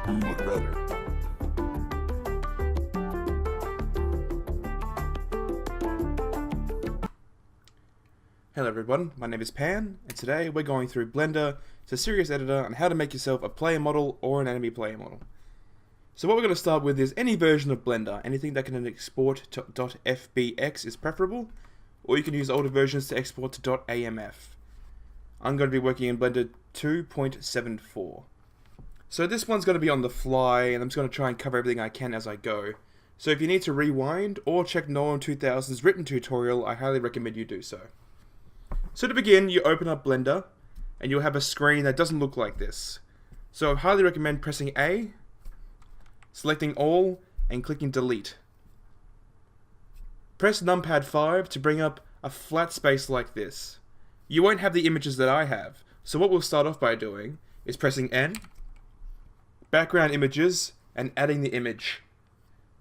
do it better. Hello everyone, my name is Pan, and today we're going through Blender, it's a serious editor on how to make yourself a player model or an enemy player model. So what we're going to start with is any version of Blender. Anything that can export to .fbx is preferable, or you can use older versions to export to .amf. I'm going to be working in Blender 2.74. So this one's going to be on the fly, and I'm just going to try and cover everything I can as I go. So if you need to rewind or check Nolan 2000's written tutorial, I highly recommend you do so. So to begin, you open up Blender, and you'll have a screen that doesn't look like this. So I highly recommend pressing A, selecting all, and clicking delete. Press numpad 5 to bring up a flat space like this. You won't have the images that I have, so what we'll start off by doing is pressing N, background images, and adding the image.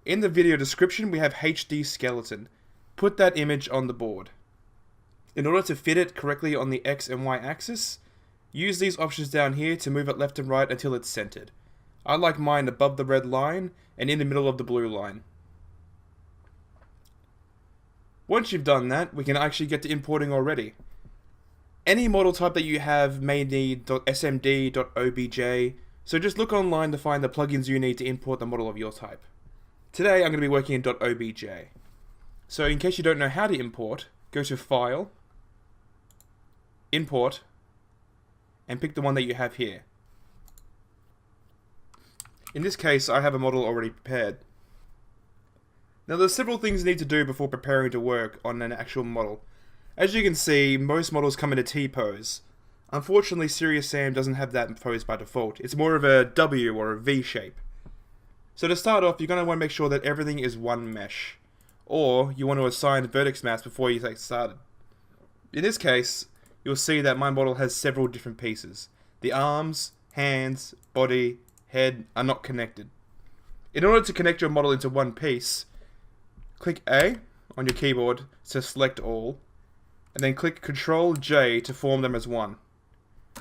In the video description we have HD skeleton. Put that image on the board. In order to fit it correctly on the X and Y axis, use these options down here to move it left and right until it's centered. I like mine above the red line and in the middle of the blue line. Once you've done that, we can actually get to importing already. Any model type that you have may need .smd, .obj, so just look online to find the plugins you need to import the model of your type. Today I'm going to be working in .obj. So in case you don't know how to import, go to File, Import, and pick the one that you have here. In this case, I have a model already prepared. Now there's several things you need to do before preparing to work on an actual model. As you can see, most models come in a T-pose. Unfortunately, Serious Sam doesn't have that pose by default. It's more of a W or a V shape. So to start off, you're going to want to make sure that everything is one mesh. Or you want to assign vertex maps before you get started. In this case, you'll see that my model has several different pieces. The arms, hands, body, head are not connected. In order to connect your model into one piece, click A on your keyboard to select all, and then click Ctrl J to form them as one.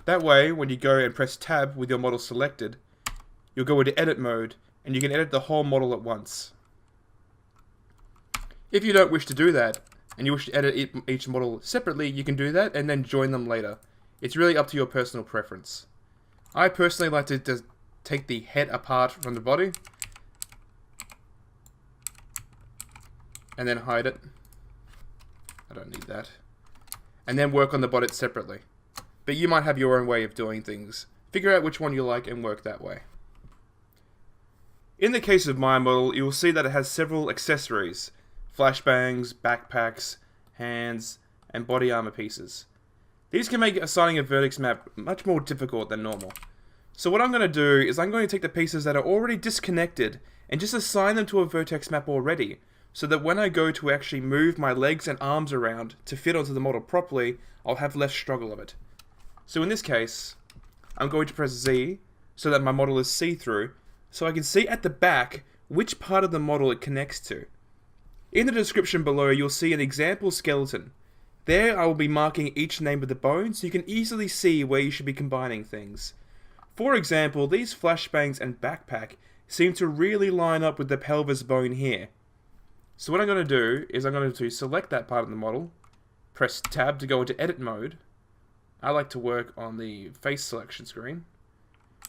That way, when you go and press Tab with your model selected, you'll go into edit mode, and you can edit the whole model at once. If you don't wish to do that, and you wish to edit each model separately, you can do that and then join them later. It's really up to your personal preference. I personally like to just take the head apart from the body, and then hide it. I don't need that. And then work on the body separately. But you might have your own way of doing things. Figure out which one you like and work that way. In the case of my model, you will see that it has several accessories. Flashbangs, backpacks, hands, and body armor pieces. These can make assigning a vertex map much more difficult than normal. So what I'm going to do is I'm going to take the pieces that are already disconnected and just assign them to a vertex map already, so that when I go to actually move my legs and arms around to fit onto the model properly, I'll have less struggle of it. So in this case, I'm going to press Z so that my model is see-through, so I can see at the back which part of the model it connects to. In the description below, you'll see an example skeleton. There I will be marking each name of the bone so you can easily see where you should be combining things. For example, these flashbangs and backpack seem to really line up with the pelvis bone here. So what I'm going to do is I'm going to select that part of the model, press Tab to go into edit mode. I like to work on the face selection screen.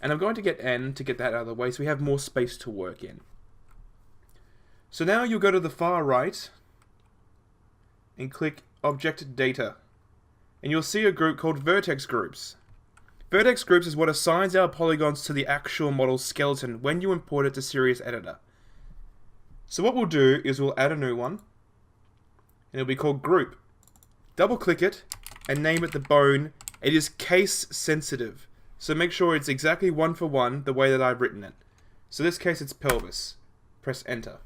And I'm going to get N to get that out of the way so we have more space to work in. So now you'll go to the far right and click Object Data. And you'll see a group called Vertex Groups. Vertex Groups is what assigns our polygons to the actual model skeleton when you import it to Serious Editor. So what we'll do is we'll add a new one, and it'll be called Group. Double click it and name it the bone. It is case sensitive, so make sure it's exactly one for one the way that I've written it. So in this case it's pelvis. Press enter.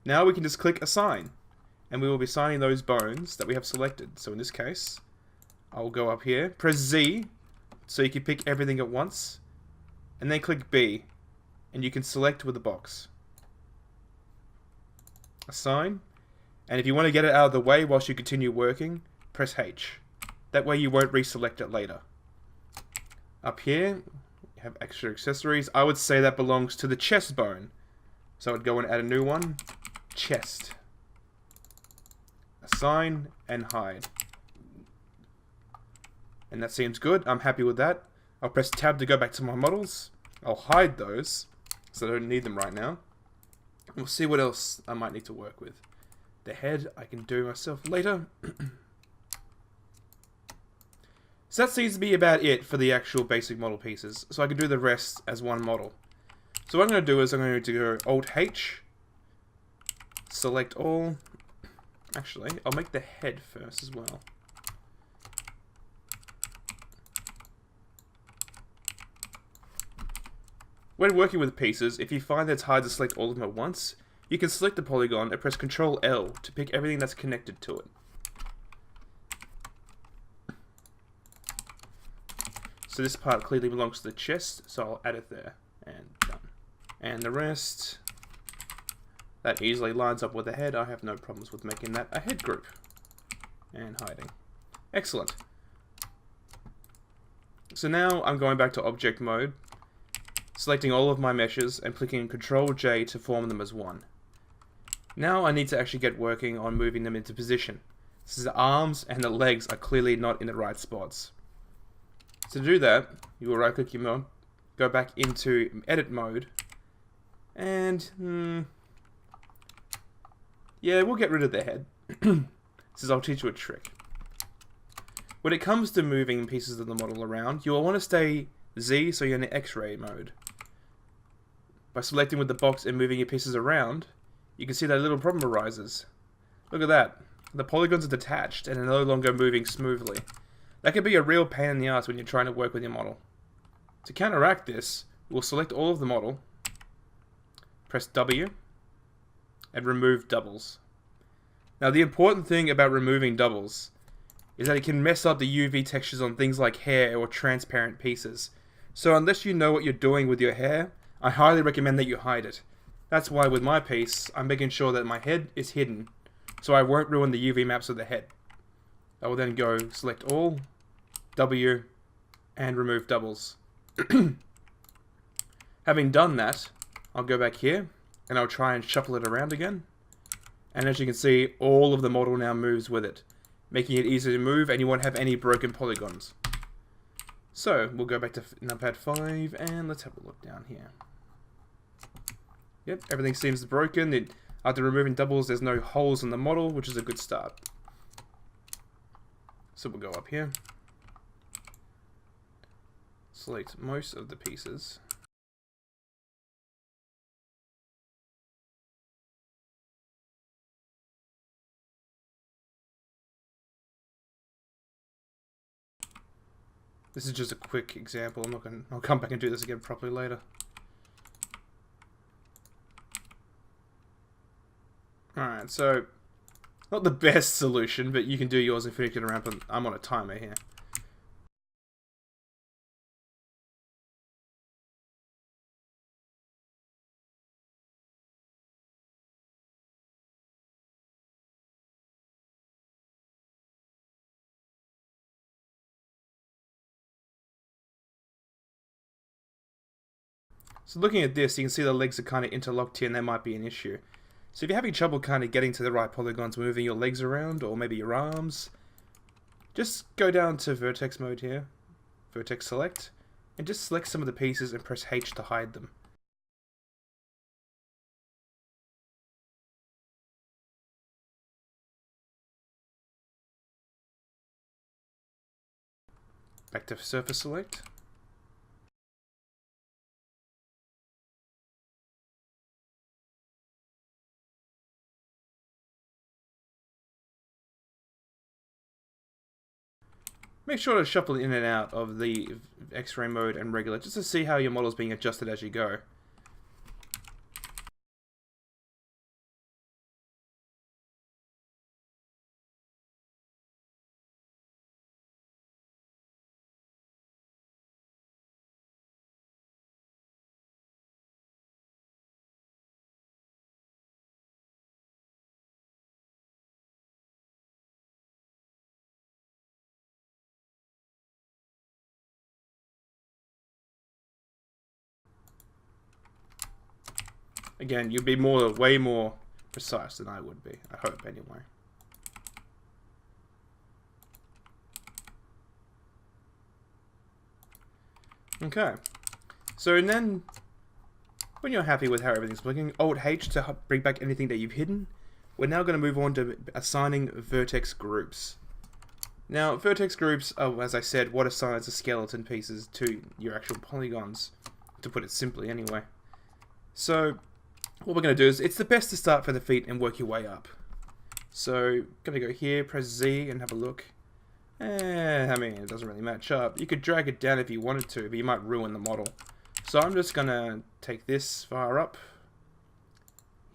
Now we can just click Assign, and we will be assigning those bones that we have selected. So in this case, I'll go up here, press Z, so you can pick everything at once, and then click B, and you can select with the box. Assign, and if you want to get it out of the way whilst you continue working, press H. That way you won't reselect it later. Up here, have extra accessories. I would say that belongs to the chest bone. So I'd go and add a new one. Chest. Assign and hide. And that seems good. I'm happy with that. I'll press tab to go back to my models. I'll hide those, so I don't need them right now. We'll see what else I might need to work with. The head I can do myself later. So that seems to be about it for the actual basic model pieces. So I can do the rest as one model. So what I'm going to do is I'm going to go Alt-H, select all. Actually, I'll make the head first as well. When working with pieces, if you find that it's hard to select all of them at once, you can select the polygon and press Ctrl L to pick everything that's connected to it. So this part clearly belongs to the chest, so I'll add it there, and done. And the rest, that easily lines up with the head. I have no problems with making that a head group. And hiding. Excellent. So now I'm going back to object mode, selecting all of my meshes and clicking Ctrl J to form them as one. Now I need to actually get working on moving them into position. So the arms and the legs are clearly not in the right spots. To do that, you will right click your mod, go back into edit mode, and yeah, we'll get rid of the head. This is, I'll teach you a trick. When it comes to moving pieces of the model around, you'll want to stay Z, so you're in the X-ray mode. By selecting with the box and moving your pieces around, you can see that a little problem arises. Look at that. The polygons are detached and are no longer moving smoothly. That can be a real pain in the ass when you're trying to work with your model. To counteract this, we'll select all of the model, press W, and remove doubles. Now the important thing about removing doubles is that it can mess up the UV textures on things like hair or transparent pieces. So unless you know what you're doing with your hair, I highly recommend that you hide it. That's why with my piece, I'm making sure that my head is hidden, so I won't ruin the UV maps of the head. I will then go select all, W, and remove doubles. Having done that, I'll go back here, and I'll try and shuffle it around again. And as you can see, all of the model now moves with it, making it easy to move, and you won't have any broken polygons. So, we'll go back to numpad 5, and let's have a look down here. Yep, everything seems broken. After removing doubles, there's no holes in the model, which is a good start. So we'll go up here. Select most of the pieces. This is just a quick example. I'll come back and do this again properly later. Alright, so not the best solution, but you can do yours and finish it around, but I'm on a timer here. So looking at this, you can see the legs are kind of interlocked here, and that might be an issue. So if you're having trouble kind of getting to the right polygons, moving your legs around, or maybe your arms, just go down to vertex mode here, vertex select, and just select some of the pieces and press H to hide them. Back to surface select. Make sure to shuffle in and out of the X-ray mode and regular, just to see how your model is being adjusted as you go. Again, you'll be way more precise than I would be. I hope, anyway. Okay. So then, when you're happy with how everything's looking, Alt-H to bring back anything that you've hidden. We're now going to move on to assigning vertex groups. Now, vertex groups are, as I said, what assigns the skeleton pieces to your actual polygons, to put it simply anyway. So, what we're going to do is, it's the best to start from the feet and work your way up. So, going to go here, press Z and have a look. I mean, it doesn't really match up. You could drag it down if you wanted to, but you might ruin the model. So I'm just going to take this far up.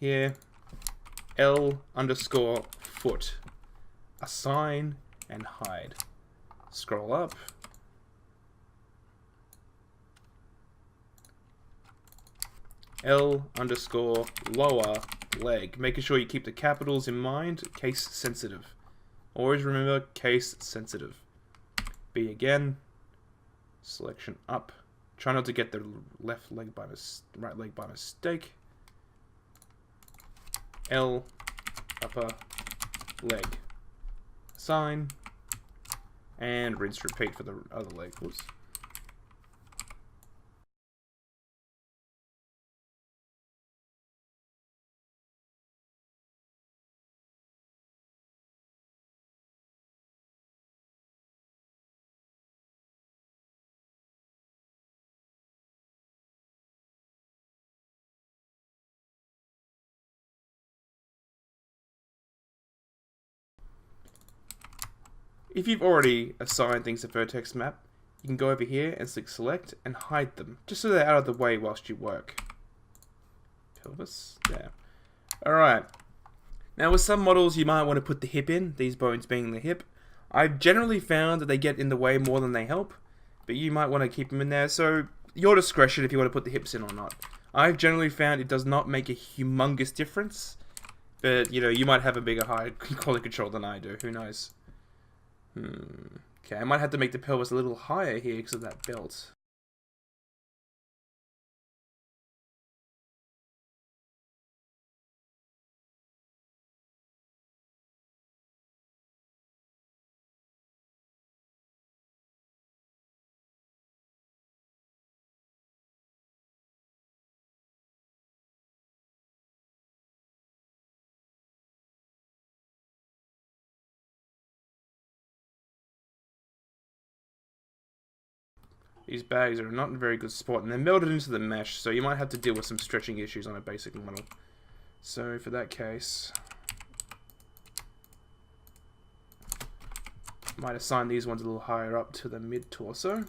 Here. L_foot. Assign and hide. Scroll up. L_lower leg. Making sure you keep the capitals in mind. Case sensitive. Always remember, case sensitive. B again. Selection up. Try not to get the left leg by right leg by mistake. L, upper leg. Assign. And rinse repeat for the other leg. Oops. If you've already assigned things to vertex map, you can go over here and click select and hide them, just so they're out of the way whilst you work. Pelvis, yeah. Alright. Now with some models you might want to put the hip in, these bones being the hip. I've generally found that they get in the way more than they help, but you might want to keep them in there, so your discretion if you want to put the hips in or not. I've generally found it does not make a humongous difference, but you know, you might have a bigger quality control than I do, who knows. Okay, I might have to make the pelvis a little higher here because of that belt. These bags are not in a very good spot, and they're melted into the mesh, so you might have to deal with some stretching issues on a basic model. So for that case, might assign these ones a little higher up to the mid-torso.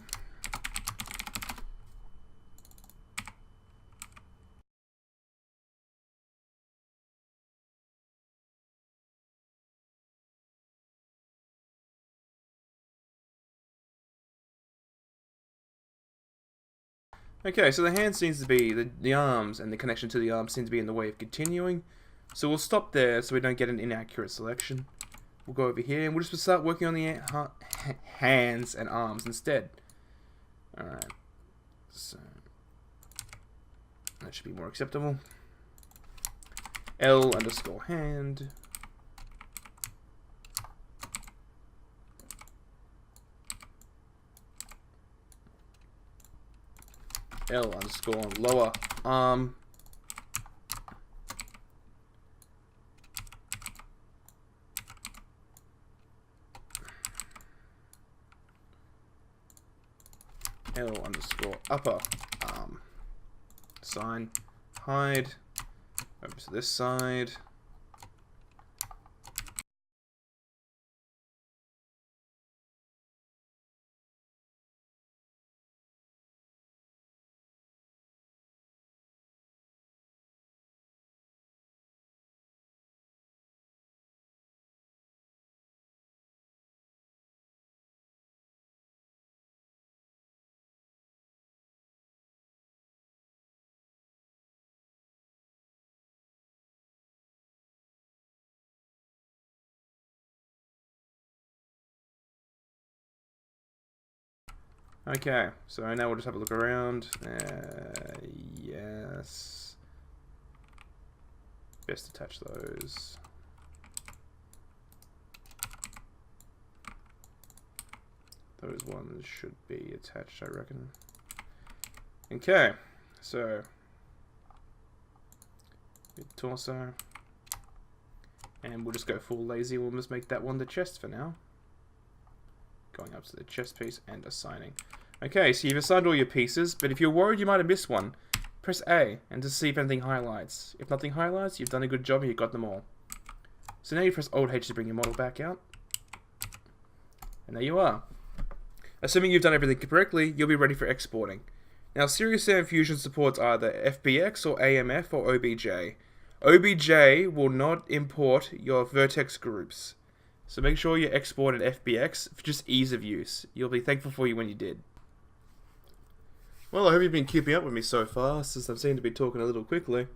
Okay, so the hand seems to be, the arms and the connection to the arms seem to be in the way of continuing. So we'll stop there so we don't get an inaccurate selection. We'll go over here and we'll just start working on the hands and arms instead. Alright, so that should be more acceptable. L_hand. L_lower arm. L_upper arm. Assign. Hide. Over to this side. Okay, so now we'll just have a look around. Yes. Best attach those. Those ones should be attached, I reckon. Okay, so torso, and we'll just go full lazy. We'll just make that one the chest for now. Going up to the chest piece and assigning. Okay, so you've assigned all your pieces, but if you're worried you might have missed one, press A and to see if anything highlights. If nothing highlights, you've done a good job and you've got them all. So now you press Alt H to bring your model back out. And there you are. Assuming you've done everything correctly, you'll be ready for exporting. Now, Serious Sam Fusion supports either FBX or AMF or OBJ. OBJ will not import your vertex groups. So make sure you export an FBX for just ease of use. You'll be thankful for you when you did. Well, I hope you've been keeping up with me so far, since I seem to be talking a little quickly.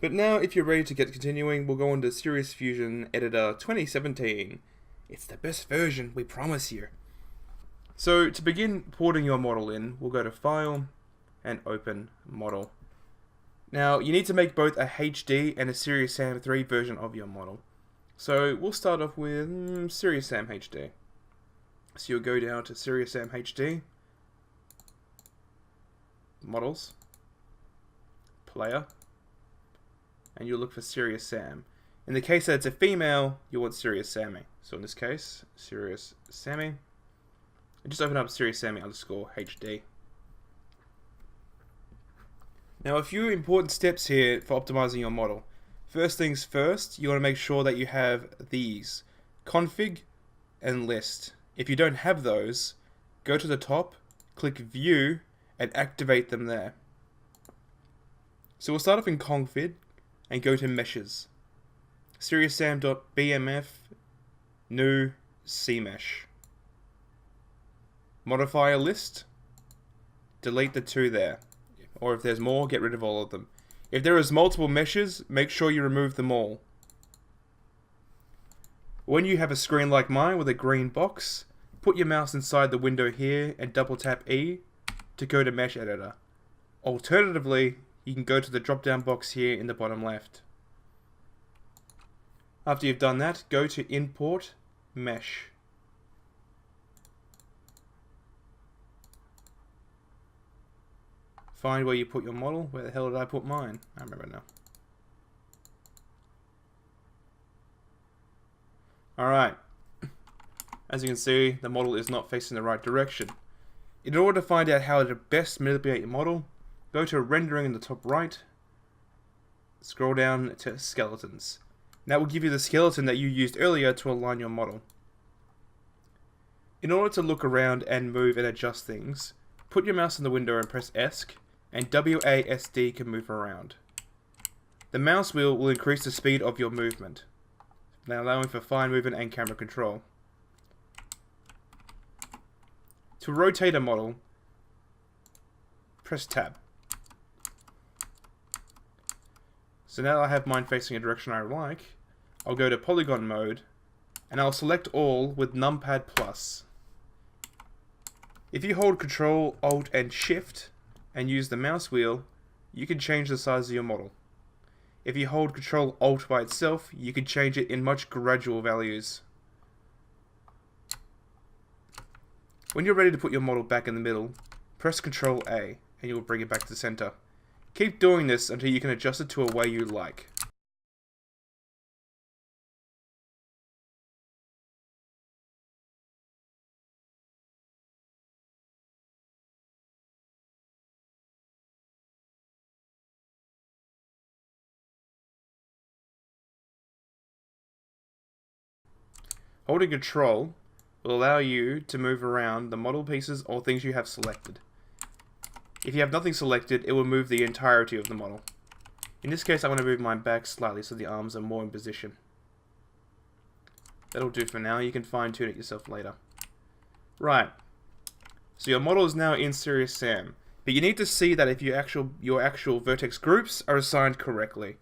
But now, if you're ready to get continuing, we'll go on to Serious Fusion Editor 2017. It's the best version, we promise you. So, to begin porting your model in, we'll go to File and Open Model. Now, you need to make both a HD and a Serious Sam 3 version of your model. So, we'll start off with Serious Sam HD. So, you'll go down to Serious Sam HD, Models, Player, and you'll look for Serious Sam. In the case that it's a female, you want Serious Sammy. So, in this case, Serious Sammy. And just open up Serious Sammy underscore HD. Now, a few important steps here for optimizing your model. First things first, you want to make sure that you have these: config and list. If you don't have those, go to the top, click view, and activate them there. So we'll start off in config and go to meshes. SeriousSam.bmf new cmesh. Modify a list, delete the 2 there. Or if there's more, get rid of all of them. If there is multiple meshes, make sure you remove them all. When you have a screen like mine with a green box, put your mouse inside the window here and double tap E to go to Mesh Editor. Alternatively, you can go to the drop down box here in the bottom left. After you've done that, go to Import Mesh. Find where you put your model. Where the hell did I put mine? I remember now. Alright. As you can see, the model is not facing the right direction. In order to find out how to best manipulate your model, go to Rendering in the top right. Scroll down to Skeletons. That will give you the skeleton that you used earlier to align your model. In order to look around and move and adjust things, put your mouse in the window and press ESC, and WASD can move around. The mouse wheel will increase the speed of your movement, now allowing for fine movement and camera control. To rotate a model, press Tab. So now that I have mine facing a direction I like, I'll go to polygon mode, and I'll select all with numpad plus. If you hold Control, Alt, and Shift, and use the mouse wheel, you can change the size of your model. If you hold Control, Alt by itself, you can change it in much gradual values. When you're ready to put your model back in the middle, press Control A, and you'll bring it back to the center. Keep doing this until you can adjust it to a way you like. Holding Control will allow you to move around the model pieces or things you have selected. If you have nothing selected, it will move the entirety of the model. In this case, I want to move mine back slightly so the arms are more in position. That'll do for now. You can fine tune it yourself later. Right. So your model is now in Serious Sam, but you need to see that if your actual vertex groups are assigned correctly.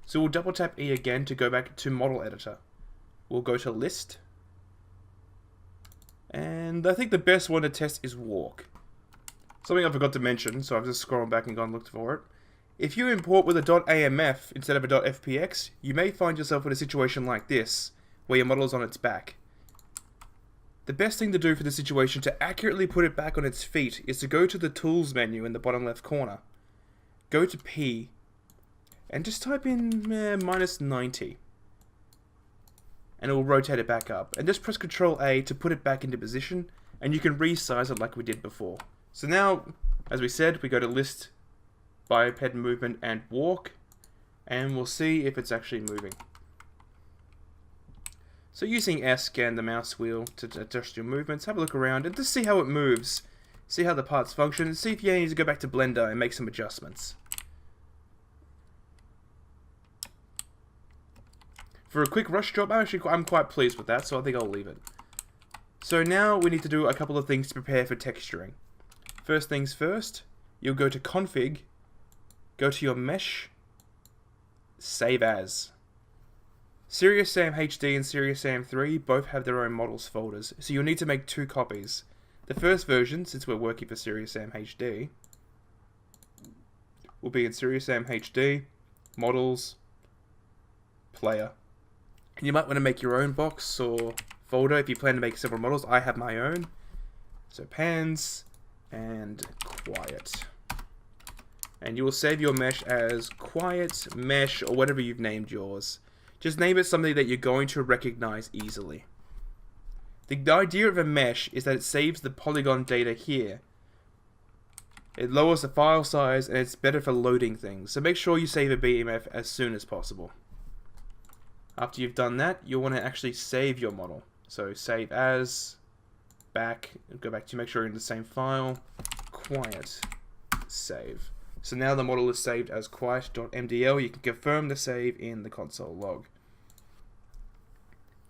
So we'll double tap E again to go back to Model Editor. We'll go to List. And I think the best one to test is Walk. Something I forgot to mention, so I've just scrolled back and gone and looked for it, If you import with a .amf instead of a .fpx, you may find yourself in a situation like this, where your model is on its back. The best thing to do for this situation to accurately put it back on its feet is to go to the Tools menu in the bottom left corner. Go to P, and just type in -90. And it will rotate it back up. And just press Ctrl A to put it back into position, and you can resize it like we did before. So now, as we said, we go to List, Biped Movement, and Walk, and we'll see if it's actually moving. So using S, scan the mouse wheel to adjust your movements, have a look around, and just see how it moves. See how the parts function, and see if you need to go back to Blender and make some adjustments. For a quick rush job, I'm quite pleased with that, so I think I'll leave it. So now we need to do a couple of things to prepare for texturing. First things first, you'll go to Config, go to your Mesh, Save As. Serious Sam HD and Serious Sam 3 both have their own models folders, so you'll need to make 2 copies. The first version, since we're working for Serious Sam HD, will be in Serious Sam HD, Models, Player. And you might want to make your own box or folder if you plan to make several models. I have my own. So Pans and Quiet. And you will save your mesh as Quiet Mesh or whatever you've named yours. Just name it something that you're going to recognize easily. The idea of a mesh is that it saves the polygon data here. It lowers the file size and it's better for loading things. So make sure you save a BMF as soon as possible. After you've done that, you'll want to actually save your model. So save as, back, go back to make sure you're in the same file, quiet, save. So now the model is saved as quiet.mdl. You can confirm the save in the console log.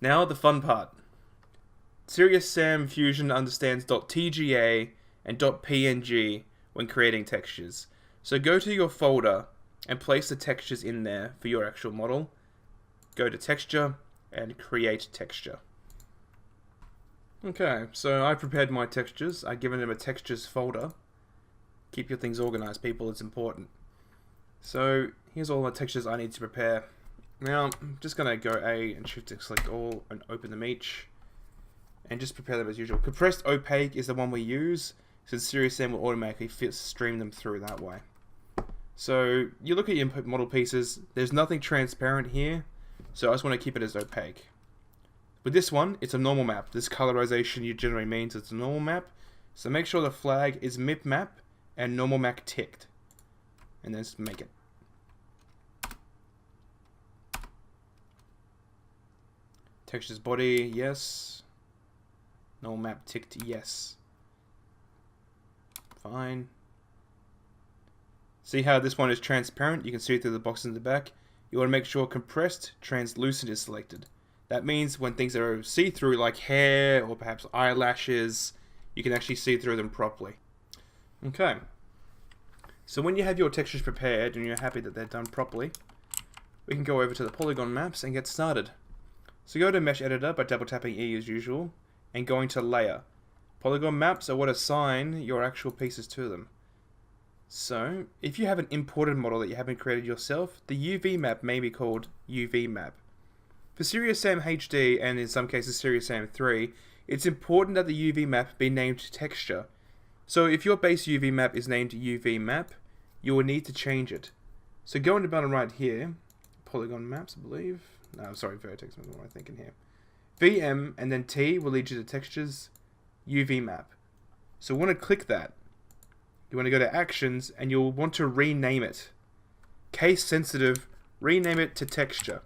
Now the fun part. Serious Sam Fusion understands .tga and .png when creating textures. So go to your folder and place the textures in there for your actual model. Go to Texture and Create Texture. Okay, so I prepared my textures. I've given them a textures folder. Keep your things organized, people, it's important. So here's all the textures I need to prepare. Now I'm just going to go A and Shift to select all and open them each. And just prepare them as usual. Compressed opaque is the one we use, since Serious Sam will automatically stream them through that way. So you look at your model pieces, there's nothing transparent here, so I just want to keep it as opaque. With this one, it's a normal map. This colorization you generally means it's a normal map. So make sure the flag is MIP map and normal map ticked. And then just make it. Textures body, yes. Normal map ticked, yes. Fine. See how this one is transparent? You can see it through the box in the back. You want to make sure compressed translucent is selected. That means when things are see-through like hair or perhaps eyelashes, you can actually see through them properly. Okay. So when you have your textures prepared and you're happy that they're done properly, we can go over to the polygon maps and get started. So go to Mesh Editor by double tapping E as usual and going to Layer. Polygon maps are what assign your actual pieces to them. So if you have an imported model that you haven't created yourself, the UV map may be called UV map. For Serious Sam HD and in some cases Serious Sam 3, it's important that the UV map be named texture. So if your base UV map is named UV map, you will need to change it. So go into bottom right here, polygon maps I believe. No, sorry, vertex, what am I thinking here? VM and then T will lead you to textures, UV map. So we want to click that. You want to go to actions and you'll want to rename it. Case sensitive, rename it to texture.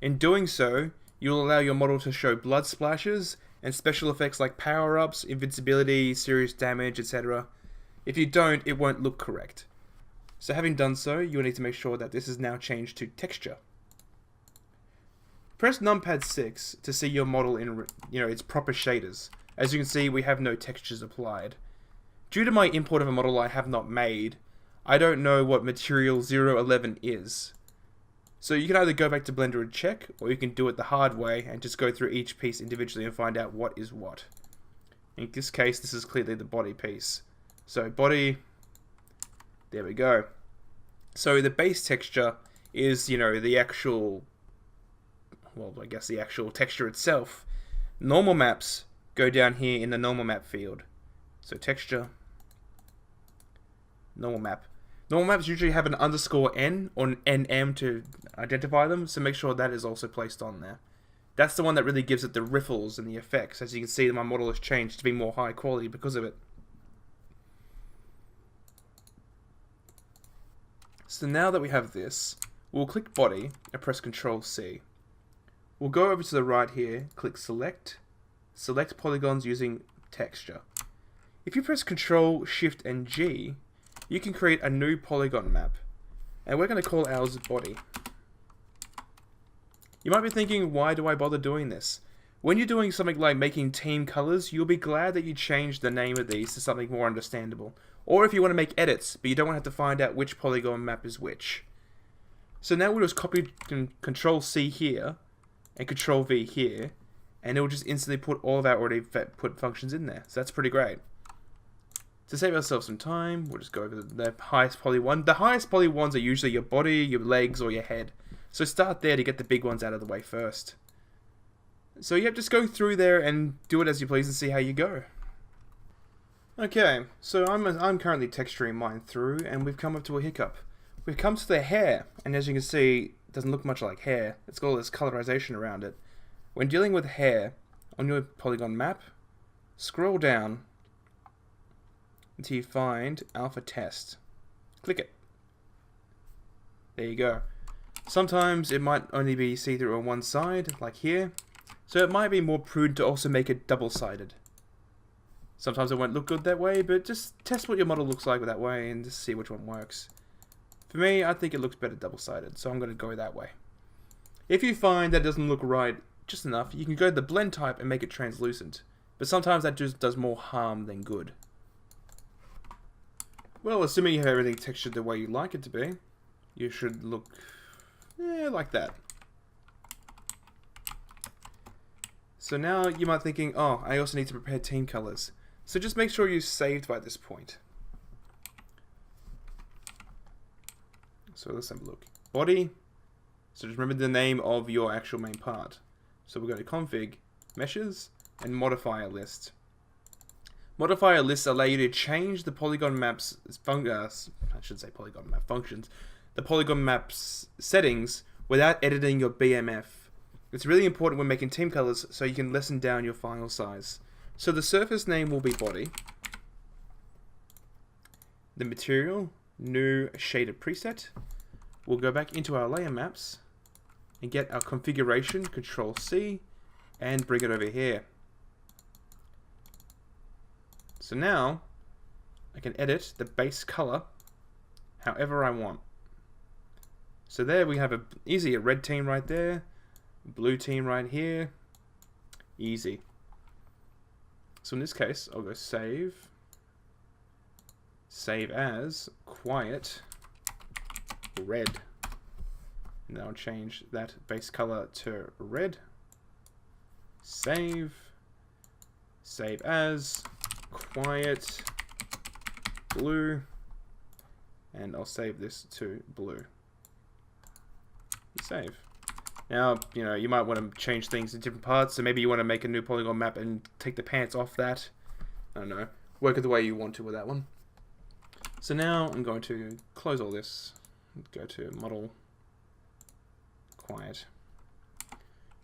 In doing so, you'll allow your model to show blood splashes and special effects like power-ups, invincibility, serious damage, etc. If you don't, it won't look correct. So having done so, you'll need to make sure that this is now changed to texture. Press numpad 6 to see your model in its proper shaders. As you can see, we have no textures applied. Due to my import of a model I have not made, I don't know what material 011 is. So you can either go back to Blender and check, or you can do it the hard way and just go through each piece individually and find out what is what. In this case, this is clearly the body piece. So body, There we go. So the base texture is, you know, the actual, well, I guess the actual texture itself. Normal maps go down here in the normal map field. So texture, normal map. Normal maps usually have an underscore N or an NM to identify them, so make sure that is also placed on there. That's the one that really gives it the riffles and the effects. As you can see, my model has changed to be more high quality because of it. So now that we have this, we'll click body and press Ctrl C. We'll go over to the right here, click select, select polygons using texture. If you press Ctrl, Shift and G, you can create a new polygon map. And we're going to call ours body. You might be thinking, why do I bother doing this? When you're doing something like making team colors, you'll be glad that you changed the name of these to something more understandable. Or if you want to make edits, but you don't want to have to find out which polygon map is which. So now we'll just copy Control C here, and Control V here, and it will just instantly put all of our already put functions in there. So that's pretty great. To save ourselves some time, we'll just go over the highest poly one. The highest poly ones are usually your body, your legs, or your head. So start there to get the big ones out of the way first. So yeah, just go through there and do it as you please and see how you go. Okay, so I'm currently texturing mine through, and we've come up to a hiccup. We've come to the hair, and as you can see, it doesn't look much like hair. It's got all this colorization around it. When dealing with hair, on your polygon map, scroll down until you find alpha test. Click it. There you go. Sometimes it might only be see-through on one side, like here, so it might be more prudent to also make it double-sided. Sometimes it won't look good that way, but just test what your model looks like that way and just see which one works. For me, I think it looks better double-sided, so I'm going to go that way. If you find that it doesn't look right just enough, you can go to the blend type and make it translucent. But sometimes that just does more harm than good. Well, assuming you have everything textured the way you like it to be, you should look like that. So now you might be thinking, oh, I also need to prepare team colors. So just make sure you're saved by this point. So let's have a look. Body. So just remember the name of your actual main part. So we'll go to config, meshes, and modifier list. Modifier lists allow you to change the polygon maps, I should say polygon map functions, the polygon maps settings without editing your BMF. It's really important when making team colors so you can lessen down your file size. So the surface name will be body. The material, new shader preset. We'll go back into our layer maps and get our configuration, Control C, and bring it over here. So now I can edit the base color however I want. So there we have a red team right there, blue team right here, easy. So in this case, I'll go save as quiet red. And I'll change that base color to red. Save as quiet blue, and I'll save this to blue. Save. Now, you might want to change things in different parts, so maybe you want to make a new polygon map and take the pants off that. I don't know. Work it the way you want to with that one. So now I'm going to close all this, go to model, quiet.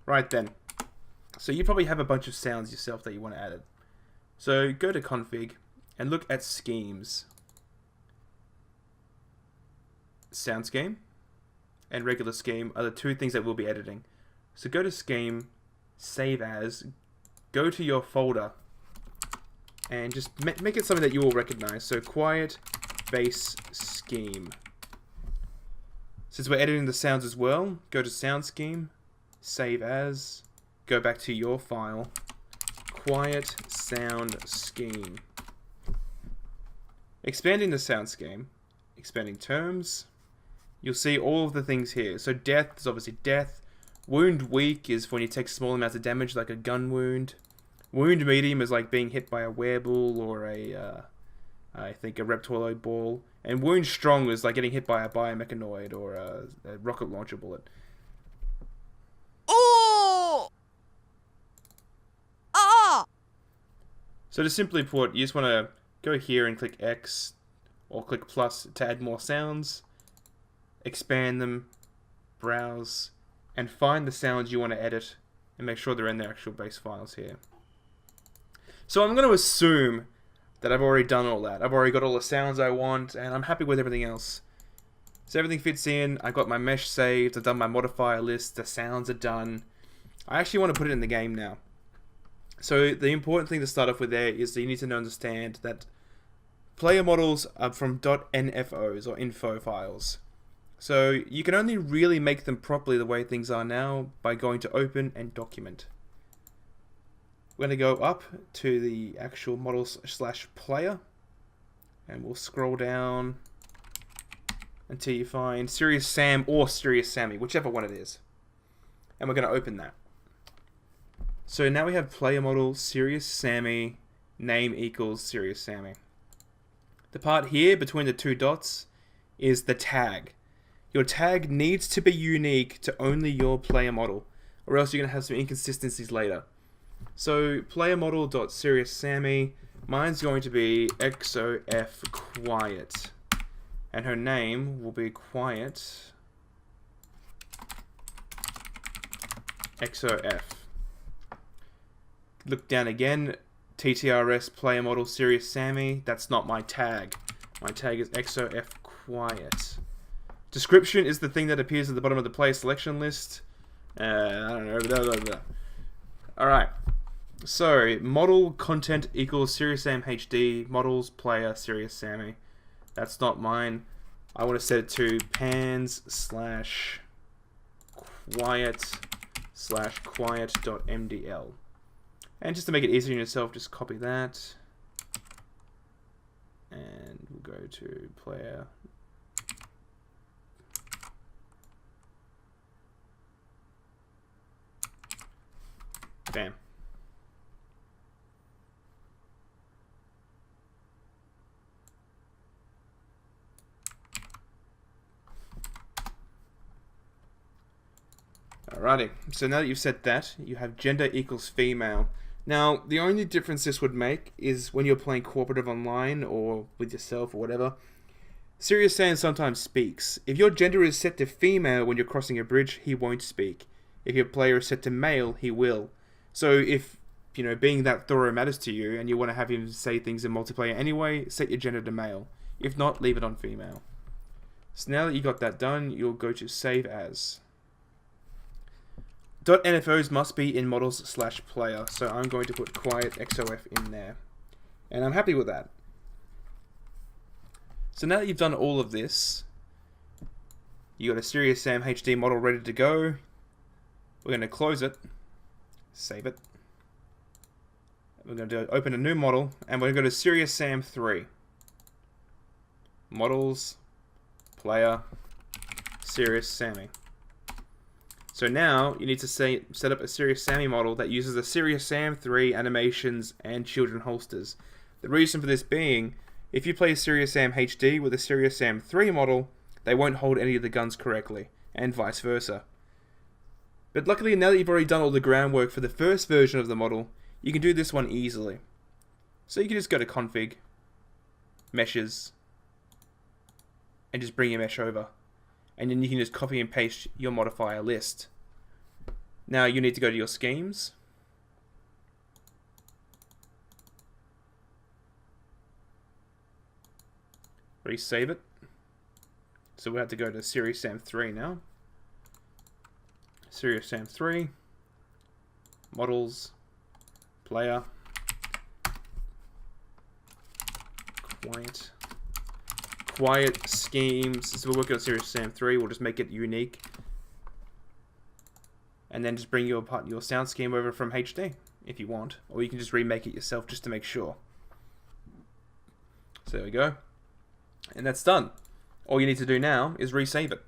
Right then. So you probably have a bunch of sounds yourself that you want to add. So go to config and look at schemes. Sound scheme and regular scheme are the two things that we'll be editing. So go to scheme, save as, go to your folder, and just make it something that you will recognize. So quiet bass scheme. Since we're editing the sounds as well, go to sound scheme, save as, go back to your file, quiet sound scheme. Expanding the sound scheme, expanding terms, you'll see all of the things here. So death is obviously death. Wound weak is when you take small amounts of damage, like a gun wound. Wound medium is like being hit by a werebull or I think a reptiloid ball. And wound strong was like getting hit by a biomechanoid or a rocket launcher bullet. Oh! Ah! So to simply put, you just want to go here and click X or click plus to add more sounds, expand them, browse, and find the sounds you want to edit and make sure they're in the actual base files here. So I'm going to assume that I've already done all that. I've already got all the sounds I want, and I'm happy with everything else. So everything fits in. I've got my mesh saved. I've done my modifier list. The sounds are done. I actually want to put it in the game now. So the important thing to start off with there is that you need to understand that player models are from .nfos or info files. So you can only really make them properly the way things are now by going to Open and Document. We're going to go up to the actual models/player, and we'll scroll down until you find Serious Sam or Serious Sammy, whichever one it is. And we're going to open that. So now we have player model Serious Sammy, name equals Serious Sammy. The part here between the two dots is the tag. Your tag needs to be unique to only your player model, or else you're going to have some inconsistencies later. So player model.SeriousSammy, mine's going to be XOF Quiet, and her name will be Quiet XOF. Look down again, TTRS player model Serious Sammy, that's not my tag. My tag is XOF Quiet. Description is the thing that appears at the bottom of the player selection list. I don't know, blah, blah, blah. Alright, so model content equals Serious Sam HD, models player Serious Sammy. That's not mine. I want to set it to pans/quiet/quiet.mdl. And just to make it easier on yourself, just copy that. And we'll go to player. Bam. Alrighty, so now that you've set that, you have gender equals female. Now, the only difference this would make is when you're playing cooperative online or with yourself or whatever, Serious Sam sometimes speaks. If your gender is set to female when you're crossing a bridge, he won't speak. If your player is set to male, he will. So if, you know, being that thorough matters to you and you want to have him say things in multiplayer anyway, set your gender to male. If not, leave it on female. So now that you got that done, you'll go to Save As. .nfos must be in models/player, so I'm going to put Quiet XOF in there. And I'm happy with that. So now that you've done all of this, you got a Serious Sam HD model ready to go. We're going to close it, save it. We're going to open a new model, and we're going to go to Serious Sam 3. Models, player, Serious Sammy. So now you need to set up a Serious Sammy model that uses the Serious Sam 3 animations and children holsters. The reason for this being, if you play Serious Sam HD with a Serious Sam 3 model, they won't hold any of the guns correctly, and vice versa. But luckily, now that you've already done all the groundwork for the first version of the model, you can do this one easily. So you can just go to Config, Meshes, and just bring your mesh over. And then you can just copy and paste your modifier list. Now you need to go to your schemes. Resave it. So we have to go to Serious Sam 3 now. Serious Sam 3. Models. Player. Quiet schemes. So we're working on Serious Sam 3. We'll just make it unique. And then just bring your sound scheme over from HD if you want. Or you can just remake it yourself just to make sure. So there we go. And that's done. All you need to do now is resave it.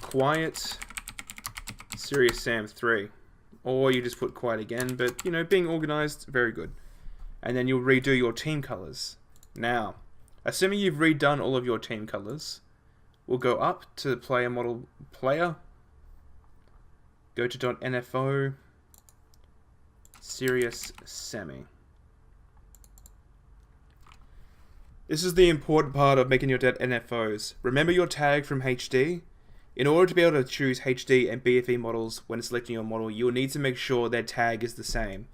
Quiet Serious Sam 3. Or you just put quiet again, but you know, being organized, very good. and then you'll redo your team colors. Now, assuming you've redone all of your team colors, we'll go up to the player model player, go to .nfo, serious semi. This is the important part of making your .nfos. Remember your tag from HD. In order to be able to choose HD and BFE models when selecting your model, you will need to make sure their tag is the same.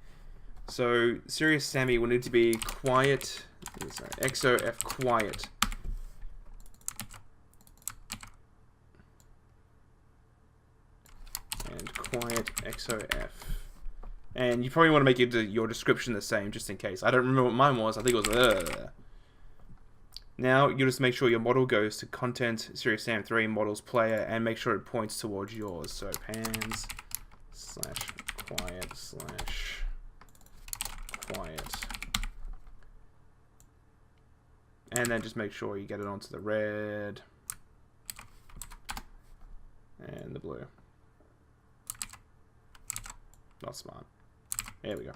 So, Serious Sammy will need to be quiet, sorry, XOF quiet. And quiet XOF. And you probably want to make your description the same, just in case. I don't remember what mine was. I think it was... Now, you just make sure your model goes to content, Serious Sam 3, models player, and make sure it points towards yours. So, pans, / quiet, / quiet. And then just make sure you get it onto the red and the blue. Not smart. There we go.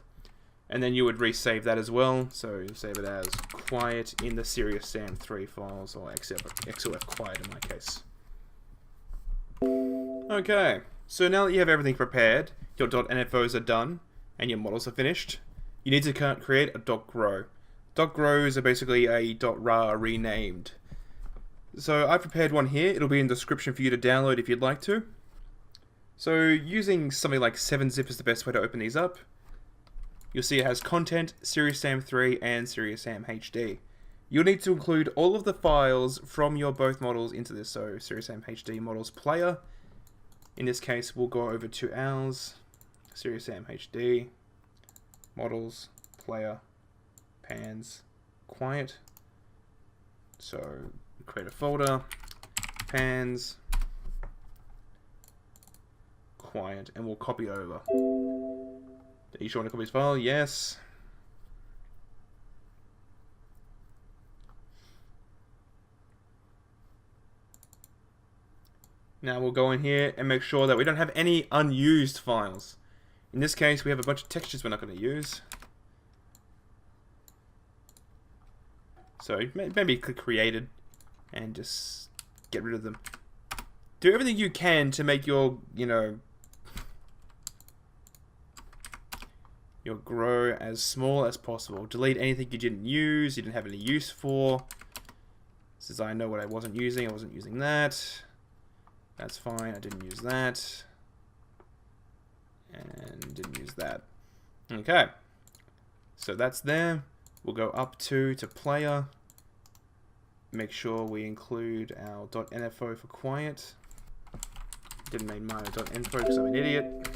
And then you would resave that as well. So you save it as quiet in the Serious Sam 3 files, or XOF quiet in my case. Okay, so now that you have everything prepared, your .nfos are done, and your models are finished, you need to create a .grow. .grows are basically a .ra renamed. So I prepared one here. It'll be in the description for you to download if you'd like to. So using something like 7-zip is the best way to open these up. You'll see it has content, Serious Sam 3, and Serious Sam HD. You'll need to include all of the files from your both models into this. So Serious Sam HD models player. In this case, we'll go over to ours. Serious Sam HD models player pans quiet. So create a folder, pans quiet, and we'll copy it over. Are you sure want to copy this file? Yes. Now we'll go in here and make sure that we don't have any unused files. In this case, we have a bunch of textures we're not going to use. So maybe click created and just get rid of them. Do everything you can to make your, your grow as small as possible. Delete anything you didn't use, you didn't have any use for. Since I know what I wasn't using that. That's fine, I didn't use that. And didn't use that. Okay. So that's there. We'll go up to player. Make sure we include our .nfo for quiet. Didn't make my .info because I'm an idiot.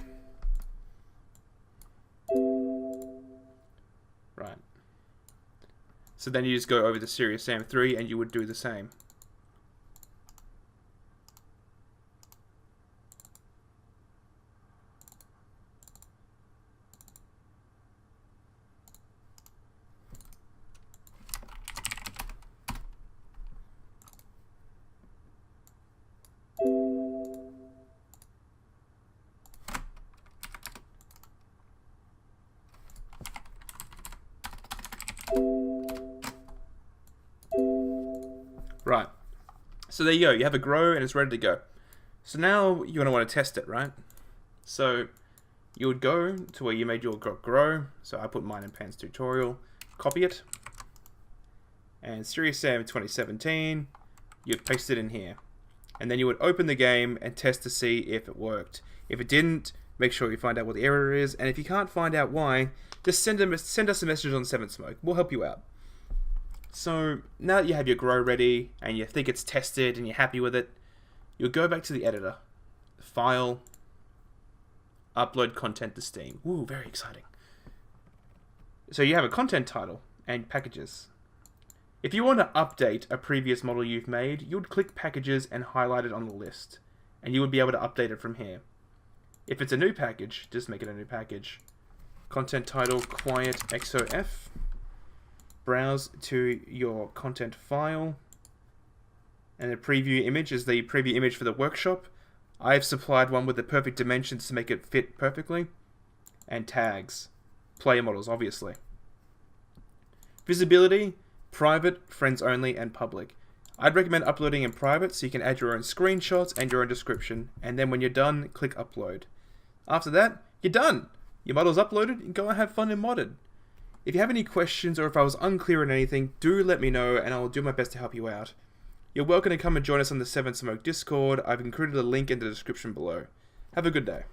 Right. So then you just go over to Serious Sam 3 and you would do the same. Right, so there you go, you have a grow and it's ready to go. So now you're going to want to test it, right? So you would go to where you made your grow, so I put mine in Pans tutorial, copy it, and Serious Sam 2017, you'd paste it in here. And then you would open the game and test to see if it worked. If it didn't, make sure you find out what the error is, and if you can't find out why, just send us a message on 7smoke, we'll help you out. So now that you have your grow ready and you think it's tested and you're happy with it, you'll go back to the editor, file, upload content to Steam. Ooh, very exciting. So you have a content title and packages. If you want to update a previous model you've made, you would click packages and highlight it on the list, and you would be able to update it from here. If it's a new package, just make it a new package. Content title, quiet XOF. Browse to your content file, and the preview image is the preview image for the workshop. I've supplied one with the perfect dimensions to make it fit perfectly, and tags, player models obviously. Visibility, private, friends only, and public. I'd recommend uploading in private so you can add your own screenshots and your own description, and then when you're done, click upload. After that, you're done! Your model's uploaded, and go and have fun in modded. If you have any questions or if I was unclear on anything, do let me know and I'll do my best to help you out. You're welcome to come and join us on the 7 Smoke Discord. I've included a link in the description below. Have a good day.